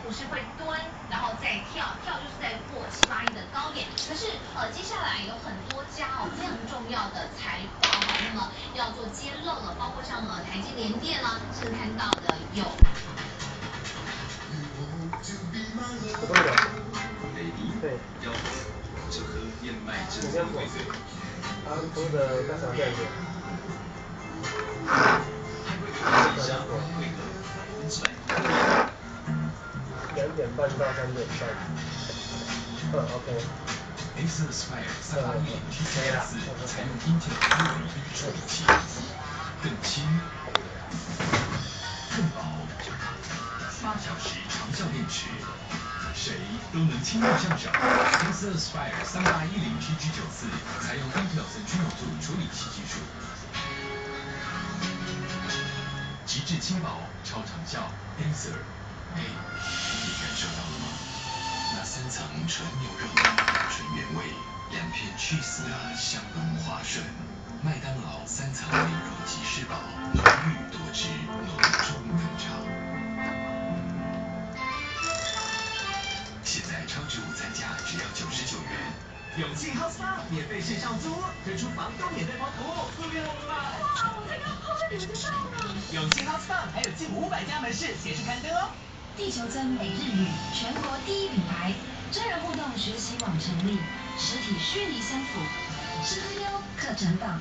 不是会蹲，然后再跳，跳就是在过781的高点。可是接下来有很多家非常重要的财报那么要做揭露了，包括像台积联电啦，是看到的有。我都有。对。这颗燕麦质素贵水。他说的干啥这样子？2点半到3点半。OK。Acer Aspire 3810794采用 Intel UAV 处理器，更轻、更薄，8小时长效电池，谁都能轻易上手。Acer Aspire 3810794采用 Intel Centrino 2处理器技术，极致轻薄，超长效。Acer， 你感受到了吗？那3层纯牛肉纯原味，2片去丝的香浓滑顺。麦当劳3层牛肉吉士堡，浓郁多汁，浓中更长。现在超值午餐价只要99元。永庆 House Spa 免费线上租，推出房东免费包服务，不要啦！哇，我才刚泡完你们就到了。永庆 House Spa 还有近500家门市显示刊登哦。地球村每日语，全国第1品牌，真人互动学习网成立，实体虚拟相辅，吃喝优课程榜。